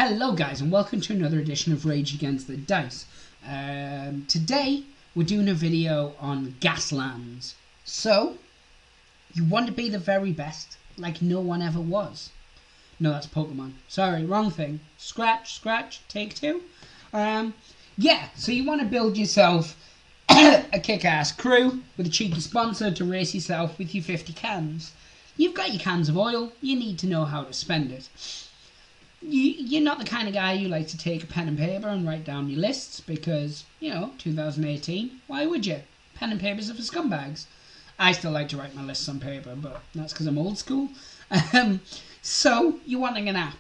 Hello guys and welcome to another edition of Rage Against the Dice. Today we're doing a video on Gaslands. So, you want to be the very best, like no one ever was. No, that's Pokemon. Sorry, wrong thing. Scratch, take two. Yeah, so you want to build yourself a kick-ass crew with a cheeky sponsor to race yourself with your 50 cans. You've got your cans of oil, you need to know how to spend it. You're not the kind of guy who likes to take a pen and paper and write down your lists because, 2018, why would you? Pen and papers are for scumbags. I still like to write my lists on paper, but that's because I'm old school. So, you're wanting an app.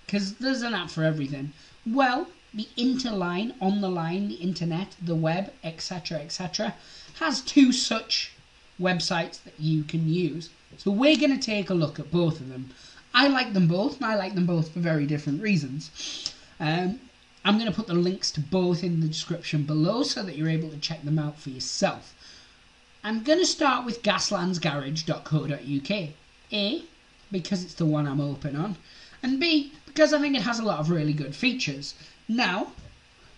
Because there's an app for everything. Well, the interline, on the line, the internet, the web, etc., has two such websites that you can use. So we're going to take a look at both of them. I like them both, and I like them both for very different reasons. I'm going to put the links to both in the description below so that you're able to check them out for yourself. I'm going to start with gaslandsgarage.co.uk. A, because it's the one I'm open on, and B, because I think it has a lot of really good features. Now,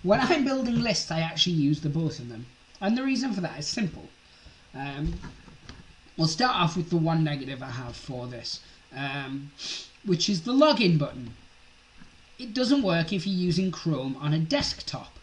when I'm building lists, I actually use the both of them, and the reason for that is simple. We'll start off with the one negative I have for this. Which is the login button. It doesn't work if you're using Chrome on a desktop.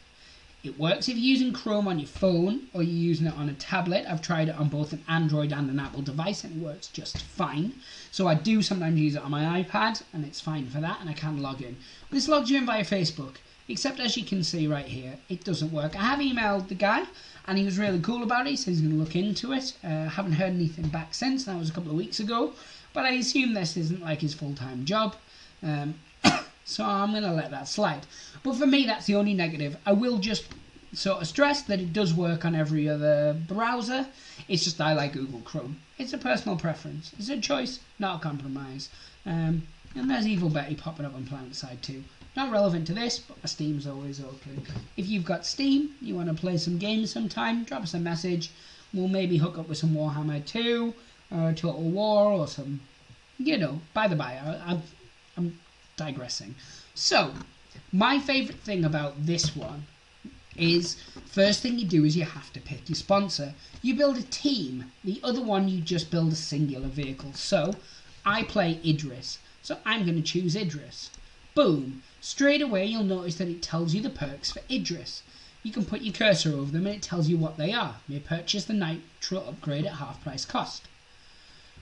It works if you're using Chrome on your phone or you're using it on a tablet. I've tried it on both an Android and an Apple device and it works just fine. So I do sometimes use it on my iPad and it's fine for that and I can log in. This logs you in via Facebook, except as you can see right here, it doesn't work. I have emailed the guy and he was really cool about it. He said he's going to look into it. Haven't heard anything back since. That was a couple of weeks ago. But I assume this isn't like his full-time job, so I'm going to let that slide. But for me, that's the only negative. I will just sort of stress that it does work on every other browser. It's just I like Google Chrome. It's a personal preference. It's a choice, not a compromise. And there's Evil Betty popping up on PlanetSide too. Not relevant to this, but my Steam's always open. If you've got Steam, you want to play some games sometime, drop us a message. We'll maybe hook up with some Warhammer 2, or Total War, or some, by the by, I'm digressing. So, my favourite thing about this one is, first thing you do is you have to pick your sponsor. You build a team. The other one, you just build a singular vehicle. So, I play Idris. So, I'm going to choose Idris. Boom. Straight away, you'll notice that it tells you the perks for Idris. You can put your cursor over them and it tells you what they are. You may purchase the Nitro upgrade at half price cost.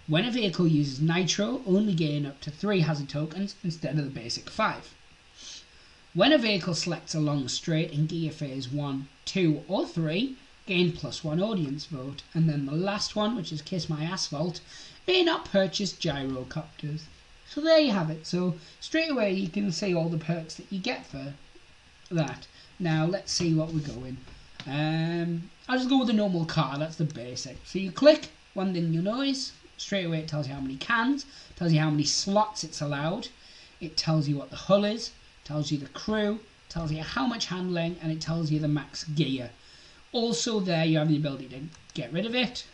When a vehicle uses Nitro, only gain up to 3 hazard tokens instead of the basic 5. When a vehicle selects a long straight in gear phase 1, 2 or 3, gain +1 audience vote. And then the last one, which is Kiss My Asphalt, may not purchase gyrocopters. So there you have it. So straight away you can see all the perks that you get for that. Now let's see what we're going. I'll just go with the normal car, that's the basic. So you click, one thing you'll notice, straight away it tells you how many cans, tells you how many slots it's allowed, it tells you what the hull is, tells you the crew, tells you how much handling, and it tells you the max gear. Also there you have the ability to get rid of it.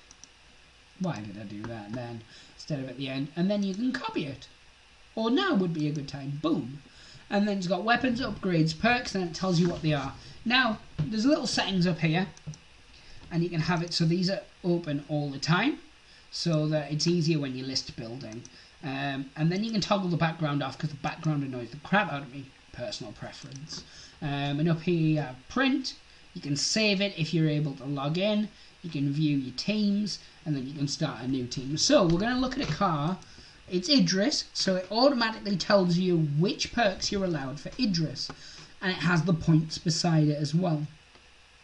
Why did I do that then, instead of at the end? And then you can copy it. Or now would be a good time, boom. And then it's got weapons, upgrades, perks, and it tells you what they are. Now, there's little settings up here, and you can have it so these are open all the time, so that it's easier when you're list building. And then you can toggle the background off, because the background annoys the crap out of me. Personal preference. And up here you have print. You can save it if you're able to log in. You can view your teams, and then you can start a new team. So, we're going to look at a car. It's Idris, so it automatically tells you which perks you're allowed for Idris. And it has the points beside it as well.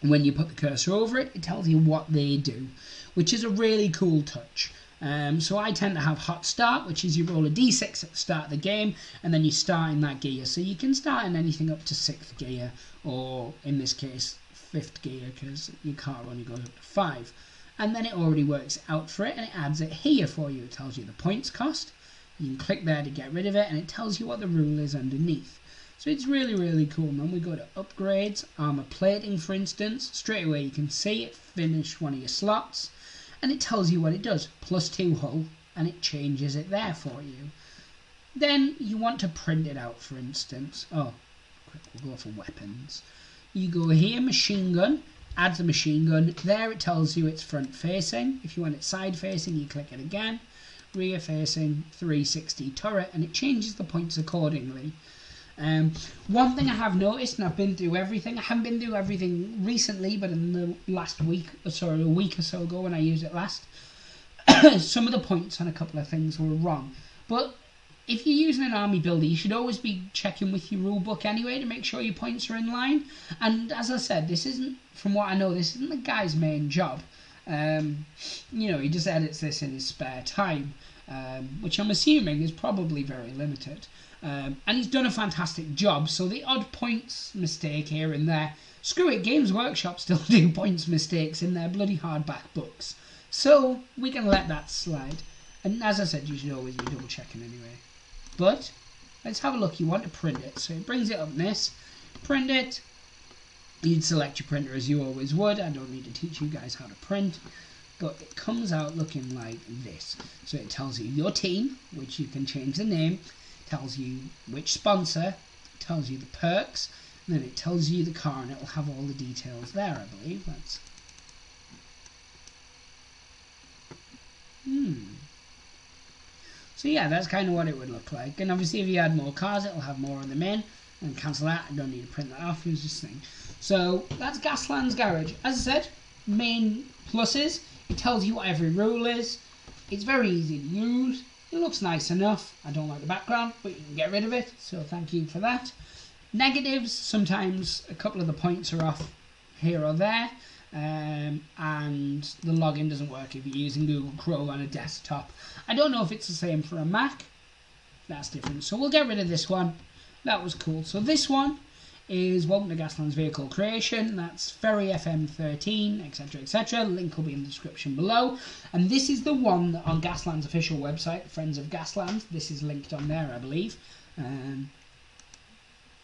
And when you put the cursor over it, it tells you what they do, which is a really cool touch. So I tend to have hot start, which is you roll a d6 at the start of the game, and then you start in that gear. So you can start in anything up to 6th gear, or in this case, 5th gear, because your car only goes up to 5. And then it already works out for it, and it adds it here for you. It tells you the points cost. You can click there to get rid of it, and it tells you what the rule is underneath. So it's really, really cool. And then we go to upgrades, armor plating for instance. Straight away you can see it finished one of your slots, and it tells you what it does. +2 hull, and it changes it there for you. Then you want to print it out, for instance. Oh, quick, we'll go for weapons. You go here, machine gun, add the machine gun. There it tells you it's front facing. If you want it side facing, you click it again. Rear facing, 360 turret, and it changes the points accordingly. One thing I have noticed, and I've been through everything, I haven't been through everything recently, but in the last week, sorry, a week or so ago when I used it last, some of the points on a couple of things were wrong. But if you're using an army builder, you should always be checking with your rulebook anyway to make sure your points are in line. And as I said, this isn't, from what I know, this isn't the guy's main job. You know, he just edits this in his spare time, which I'm assuming is probably very limited. And he's done a fantastic job, so the odd points mistake here and there, screw it, Games Workshop still do points mistakes in their bloody hardback books. So we can let that slide. And as I said, you should always be double checking anyway. But let's have a look. You want to print it, so it brings it up in this. Print it. You'd select your printer as you always would. I don't need to teach you guys how to print, but it comes out looking like this. So it tells you your team, which you can change the name, tells you which sponsor, tells you the perks, and then it tells you the car, and it will have all the details there, I believe. That's So yeah, that's kind of what it would look like. And obviously if you add more cars, it'll have more of them in. And cancel that, I don't need to print that off, use this thing. So that's Gasland's Garage. As I said, main pluses, it tells you what every rule is. It's very easy to use. It looks nice enough. I don't like the background, but you can get rid of it, so thank you for that. Negatives, sometimes a couple of the points are off here or there. And the login doesn't work if you're using Google Chrome on a desktop. I don't know if it's the same for a Mac. That's different. So we'll get rid of this one. That was cool. So this one is Welcome to Gasland's Vehicle Creation. That's Ferry FM13, etc, etc. Link will be in the description below. And this is the one that on Gasland's official website, Friends of Gasland. This is linked on there, I believe.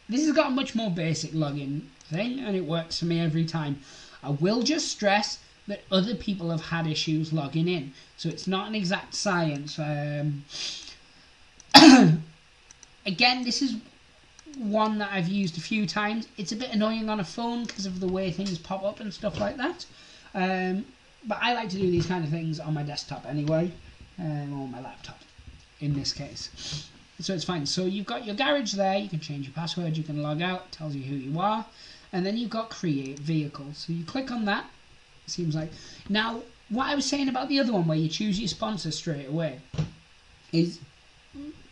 This has got a much more basic login thing, and it works for me every time. I will just stress that other people have had issues logging in, so it's not an exact science. Again, this is one that I've used a few times. It's a bit annoying on a phone because of the way things pop up and stuff like that. But I like to do these kind of things on my desktop anyway, or my laptop in this case. So it's fine. So you've got your garage there, you can change your password, you can log out, it tells you who you are. And then you've got create vehicle. So you click on that, it seems like. Now, what I was saying about the other one where you choose your sponsor straight away is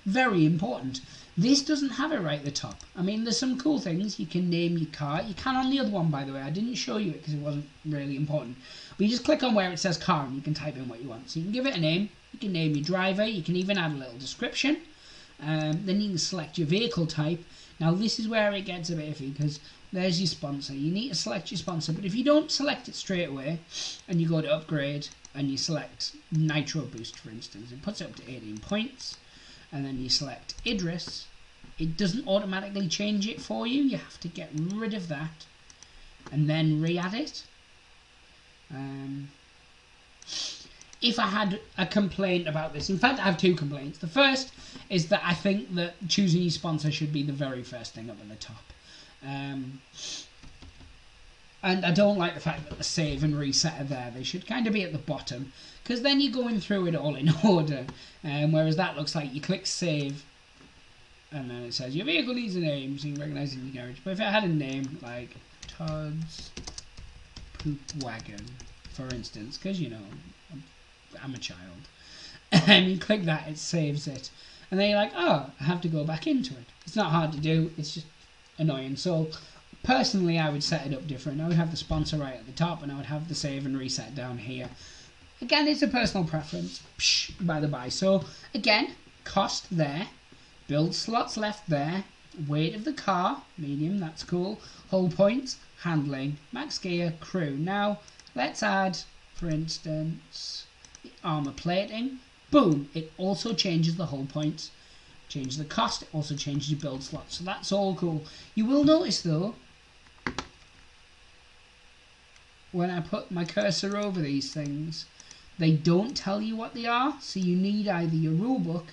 very important. This doesn't have it right at the top. I mean, there's some cool things. You can name your car. You can on the other one, by the way. I didn't show you it because it wasn't really important. But you just click on where it says car and you can type in what you want. So you can give it a name. You can name your driver. You can even add a little description. Then you can select your vehicle type. Now, this is where it gets a bit iffy because there's your sponsor. You need to select your sponsor. But if you don't select it straight away and you go to upgrade and you select Nitro Boost, for instance, it puts it up to 18 points. And then you select Idris, it doesn't automatically change it for you. You have to get rid of that and then re-add it. If I had a complaint about this, in fact I have two complaints. The first is that I think that choosing your sponsor should be the very first thing up at the top. And I don't like the fact that the save and reset are there. They should kind of be at the bottom, because then you're going through it all in order. Whereas that looks like you click save, and then it says your vehicle needs a name, so you can recognise it in your garage. But if it had a name like Todd's Poop Wagon, for instance, because you know I'm a child, and you click that, it saves it, and then you're like, oh, I have to go back into it. It's not hard to do. It's just annoying. So personally, I would set it up different. I would have the sponsor right at the top, and I would have the save and reset down here. Again, it's a personal preference, by the by. So again, cost there, build slots left there, weight of the car, medium, that's cool, hull points, handling, max gear, crew. Now let's add, for instance, the armor plating. Boom, it also changes the hull points, changes the cost, it also changes your build slots. So that's all cool. You will notice though, when I put my cursor over these things, they don't tell you what they are, so you need either your rulebook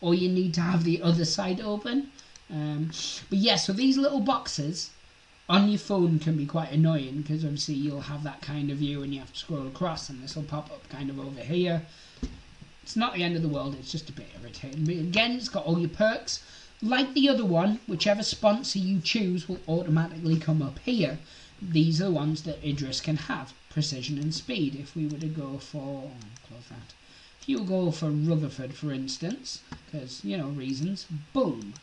or you need to have the other side open. But yeah, so these little boxes on your phone can be quite annoying, because obviously you'll have that kind of view and you have to scroll across and this will pop up kind of over here. It's not the end of the world, it's just a bit irritating. But again, it's got all your perks. Like the other one, whichever sponsor you choose will automatically come up here. These are the ones that Idris can have. Precision and speed. If we were to go for... close that. If you go for Rutherford, for instance, because, you know, reasons, boom.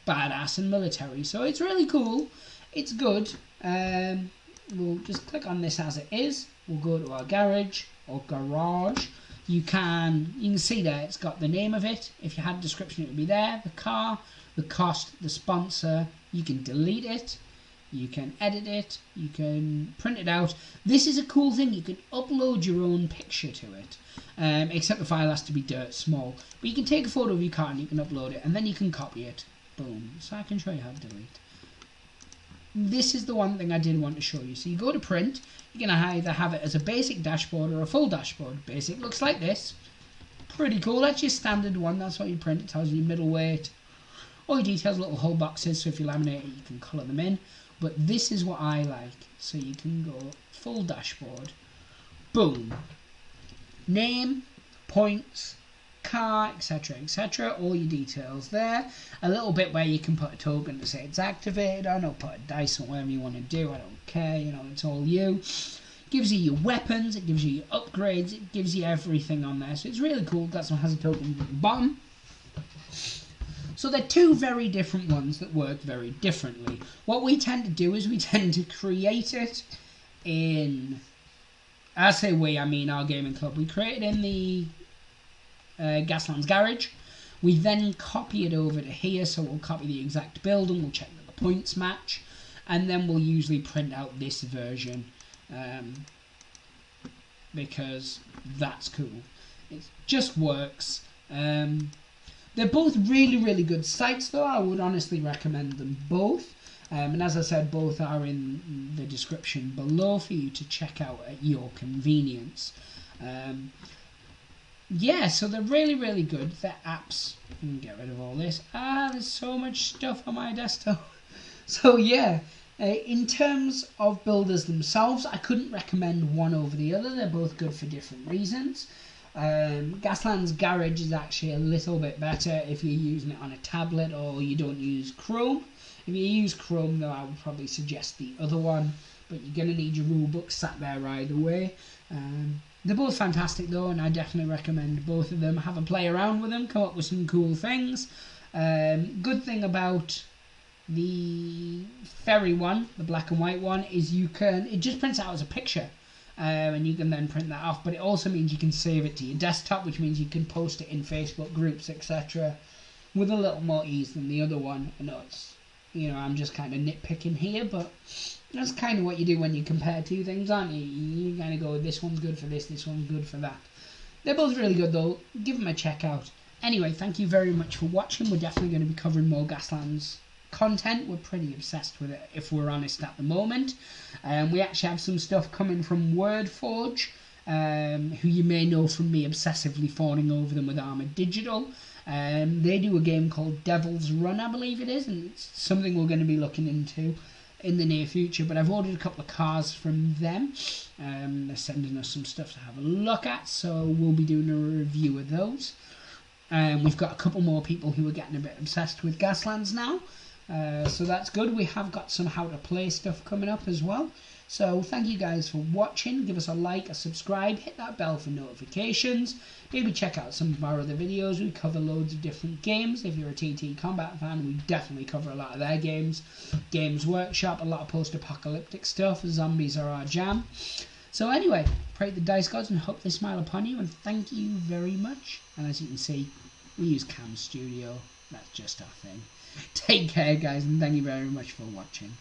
Badass and military. So it's really cool. It's good. We'll just click on this as it is. We'll go to our garage or garage. You can see there it's got the name of it. If you had a description, it would be there. The car, the cost, the sponsor. You can delete it. You can edit it. You can print it out. This is a cool thing. You can upload your own picture to it. Except the file has to be dirt small. But you can take a photo of your car and you can upload it. And then you can copy it. Boom. So I can show you how to delete. This is the one thing I did want to show you. So you go to print. You're going to either have it as a basic dashboard or a full dashboard. Basic looks like this. Pretty cool. That's your standard one. That's what you print. It tells you your middle weight. All your details, little hull boxes. So if you laminate it, you can colour them in. But this is what I like. So you can go full dashboard. Boom. Name, points, car, etc, etc. All your details there. A little bit where you can put a token to say it's activated on, or put a dice or whatever you want to do. I don't care, you know, it's all you. Gives you your weapons, it gives you your upgrades, it gives you everything on there. So it's really cool. That's one has a token at the bottom. So they're two very different ones that work very differently. What we tend to do is we tend to create it in... I say we, I mean our gaming club. We create it in the Gasland's garage. We then copy it over to here, so we'll copy the exact build and we'll check that the points match, and then we'll usually print out this version because that's cool. It just works. They're both really good sites though. I would honestly recommend them both. And as I said, both are in the description below for you to check out at your convenience. Yeah, so they're really good. They're apps. Get rid of all this. There's so much stuff on my desktop. So yeah, in terms of builders themselves, I couldn't recommend one over the other. They're both good for different reasons. Gasland's Garage is actually a little bit better if you're using it on a tablet or you don't use Chrome. If you use Chrome, though, I would probably suggest the other one, but you're going to need your rulebook sat there either way. They're both fantastic, though, and I definitely recommend both of them. Have a play around with them, come up with some cool things. Good thing about the Ferry one, the black and white one, is it just prints out as a picture. And you can then print that off, but it also means you can save it to your desktop, which means you can post it in Facebook groups, etc. with a little more ease than the other one. I know it's, you know, I'm just kind of nitpicking here, but that's kind of what you do when you compare two things, aren't you? You kind of go, this one's good for this one's good for that. They're both really good though. Give them a check out. Anyway, thank you very much for watching. We're definitely going to be covering more Gasland's content. We're pretty obsessed with it, if we're honest, at the moment. We actually have some stuff coming from WordForge, who you may know from me obsessively fawning over them with Armored Digital. They do a game called Devil's Run, I believe it is, and it's something we're going to be looking into in the near future. But I've ordered a couple of cars from them. They're sending us some stuff to have a look at, so we'll be doing a review of those. We've got a couple more people who are getting a bit obsessed with Gaslands now. So that's good. We have got some how to play stuff coming up as well. So thank you guys for watching. Give us a like, a subscribe, hit that bell for notifications. Maybe check out some of our other videos. We cover loads of different games. If you're a TT Combat fan, we definitely cover a lot of their games. Games Workshop, a lot of post-apocalyptic stuff. Zombies are our jam. So anyway, pray the dice gods and hope they smile upon you, and thank you very much. And as you can see, we use Cam Studio. That's just our thing. Take care, guys, and thank you very much for watching.